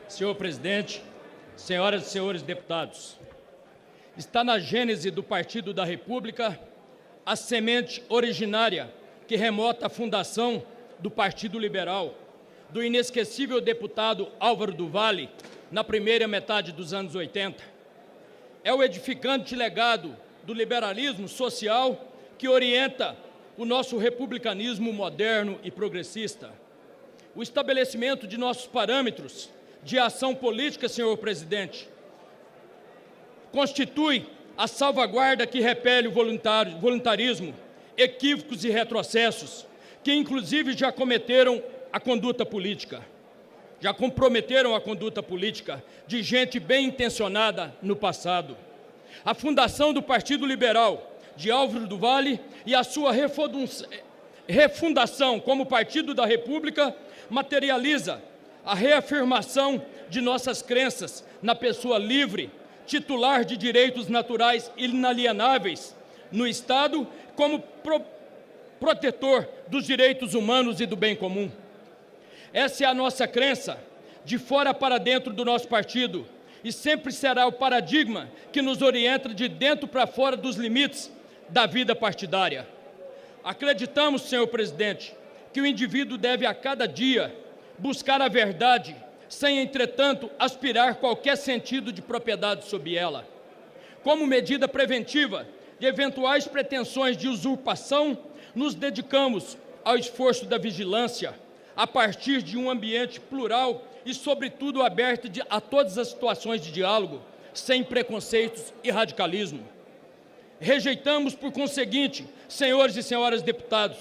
Senhor presidente, senhoras e senhores deputados, está na gênese do Partido da República a semente originária que remota a fundação do Partido Liberal, do inesquecível deputado Álvaro do Valle, na primeira metade dos anos 80. É o edificante legado do liberalismo social que orienta o nosso republicanismo moderno e progressista. O estabelecimento de nossos parâmetros de ação política, senhor presidente, constitui a salvaguarda que repele o voluntarismo, equívocos e retrocessos, que inclusive já comprometeram a conduta política de gente bem intencionada no passado. A fundação do Partido Liberal de Álvaro do Valle e a sua refundação como Partido da República materializa a reafirmação de nossas crenças na pessoa livre, titular de direitos naturais inalienáveis no Estado, como protetor dos direitos humanos e do bem comum. Essa é a nossa crença, de fora para dentro do nosso partido, e sempre será o paradigma que nos orienta de dentro para fora dos limites da vida partidária. Acreditamos, senhor presidente, que o indivíduo deve a cada dia buscar a verdade, sem, entretanto, aspirar qualquer sentido de propriedade sobre ela. Como medida preventiva de eventuais pretensões de usurpação, nos dedicamos ao esforço da vigilância, a partir de um ambiente plural e, sobretudo, aberto a todas as situações de diálogo, sem preconceitos e radicalismo. Rejeitamos, por conseguinte, senhores e senhoras deputados,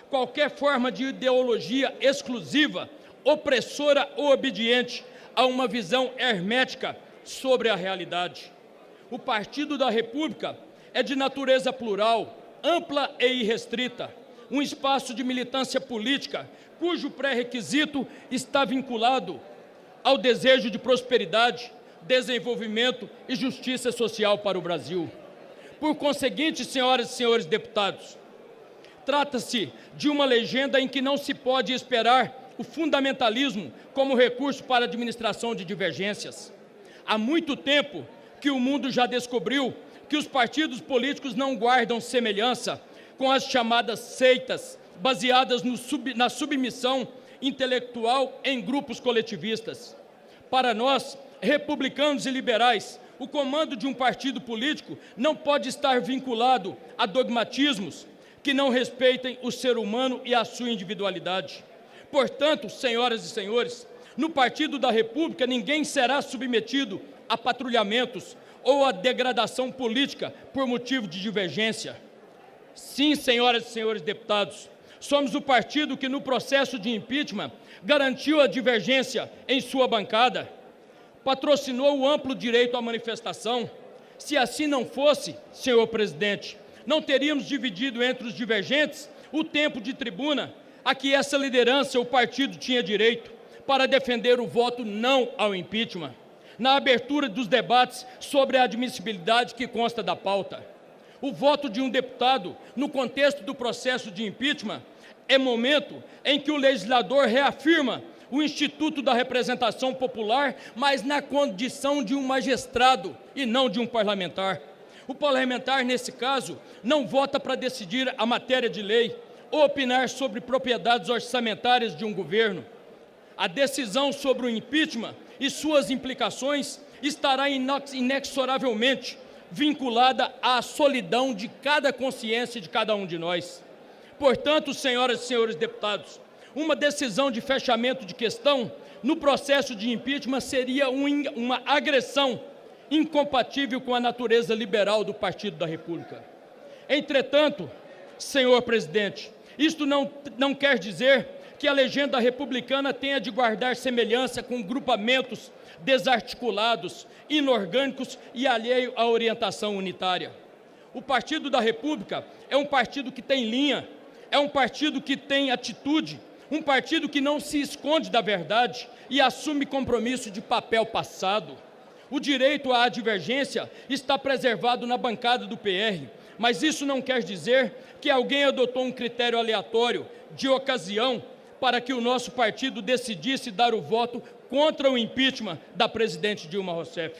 qualquer forma de ideologia exclusiva, opressora ou obediente a uma visão hermética sobre a realidade. O Partido da República é de natureza plural, ampla e irrestrita, um espaço de militância política cujo pré-requisito está vinculado ao desejo de prosperidade, desenvolvimento e justiça social para o Brasil. Por conseguinte, senhoras e senhores deputados, trata-se de uma legenda em que não se pode esperar o fundamentalismo como recurso para a administração de divergências. Há muito tempo que o mundo já descobriu que os partidos políticos não guardam semelhança com as chamadas seitas, baseadas na submissão intelectual em grupos coletivistas. Para nós, republicanos e liberais, o comando de um partido político não pode estar vinculado a dogmatismos que não respeitem o ser humano e a sua individualidade. Portanto, senhoras e senhores, no Partido da República ninguém será submetido a patrulhamentos ou a degradação política por motivo de divergência. Sim, senhoras e senhores deputados, somos o partido que no processo de impeachment garantiu a divergência em sua bancada, patrocinou o amplo direito à manifestação. Se assim não fosse, senhor presidente, não teríamos dividido entre os divergentes o tempo de tribuna a que essa liderança, o partido, tinha direito para defender o voto não ao impeachment, na abertura dos debates sobre a admissibilidade que consta da pauta. O voto de um deputado, no contexto do processo de impeachment, é momento em que o legislador reafirma o Instituto da Representação Popular, mas na condição de um magistrado e não de um parlamentar. O parlamentar, nesse caso, não vota para decidir a matéria de lei ou opinar sobre propriedades orçamentárias de um governo. A decisão sobre o impeachment e suas implicações estará inexoravelmente vinculada à solidão de cada consciência de cada um de nós. Portanto, senhoras e senhores deputados, uma decisão de fechamento de questão no processo de impeachment seria uma agressão incompatível com a natureza liberal do Partido da República. Entretanto, senhor presidente, isto não quer dizer que a legenda republicana tenha de guardar semelhança com grupamentos desarticulados, inorgânicos e alheio à orientação unitária. O Partido da República é um partido que tem linha, é um partido que tem atitude, um partido que não se esconde da verdade e assume compromisso de papel passado. O direito à divergência está preservado na bancada do PR, mas isso não quer dizer que alguém adotou um critério aleatório, de ocasião, para que o nosso partido decidisse dar o voto contra o impeachment da presidente Dilma Rousseff.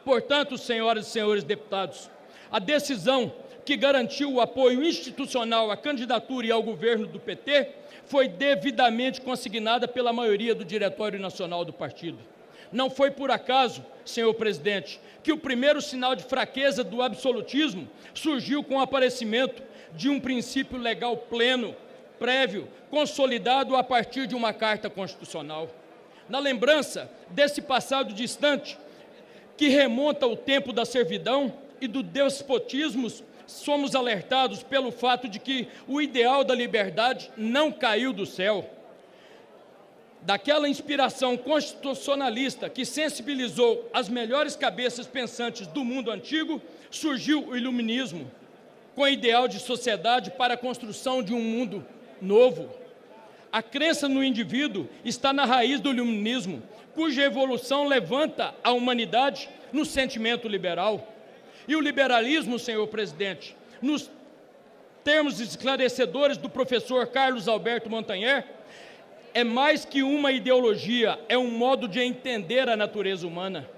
Portanto, senhoras e senhores deputados, a decisão que garantiu o apoio institucional à candidatura e ao governo do PT foi devidamente consignada pela maioria do Diretório Nacional do partido. Não foi por acaso, senhor presidente, que o primeiro sinal de fraqueza do absolutismo surgiu com o aparecimento de um princípio legal pleno, prévio, consolidado a partir de uma Carta Constitucional. Na lembrança desse passado distante, que remonta ao tempo da servidão e do despotismo, somos alertados pelo fato de que o ideal da liberdade não caiu do céu. Daquela inspiração constitucionalista que sensibilizou as melhores cabeças pensantes do mundo antigo, surgiu o iluminismo, com o ideal de sociedade para a construção de um mundo novo. A crença no indivíduo está na raiz do iluminismo, cuja evolução levanta a humanidade no sentimento liberal. E o liberalismo, senhor presidente, nos termos esclarecedores do professor Carlos Alberto Montaner, é mais que uma ideologia, é um modo de entender a natureza humana.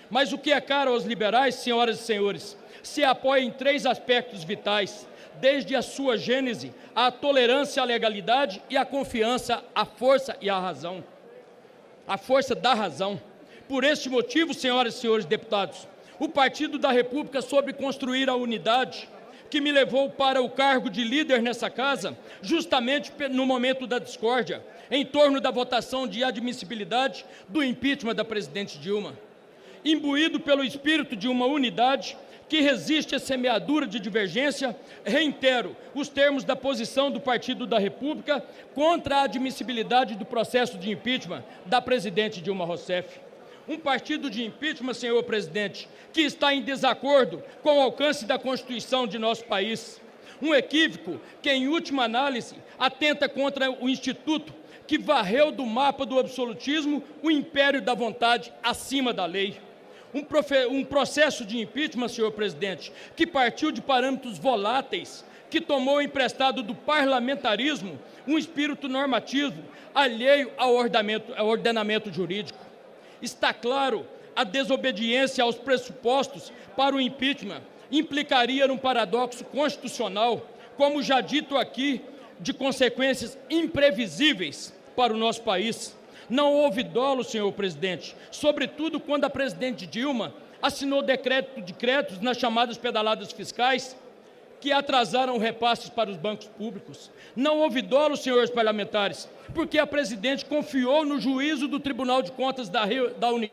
Mas o que é caro aos liberais, senhoras e senhores, se apoia em 3 aspectos vitais, desde a sua gênese, a tolerância à legalidade e a confiança à força e à razão. A força da razão. Por este motivo, senhoras e senhores deputados, o Partido da República soube construir a unidade que me levou para o cargo de líder nessa casa, justamente no momento da discórdia, em torno da votação de admissibilidade do impeachment da presidente Dilma. Imbuído pelo espírito de uma unidade que resiste à semeadura de divergência, reitero os termos da posição do Partido da República contra a admissibilidade do processo de impeachment da presidente Dilma Rousseff. Um partido de impeachment, senhor presidente, que está em desacordo com o alcance da Constituição de nosso país. Um equívoco que, em última análise, atenta contra o Instituto que varreu do mapa do absolutismo o império da vontade acima da lei. Um processo de impeachment, senhor presidente, que partiu de parâmetros voláteis, que tomou emprestado do parlamentarismo um espírito normativo alheio ao ordenamento jurídico. Está claro, a desobediência aos pressupostos para o impeachment implicaria um paradoxo constitucional, como já dito aqui, de consequências imprevisíveis para o nosso país. Não houve dolo, senhor presidente, sobretudo quando a presidente Dilma assinou decretos nas chamadas pedaladas fiscais que atrasaram repasses para os bancos públicos. Não houve dolo, senhores parlamentares, porque a presidente confiou no juízo do Tribunal de Contas da União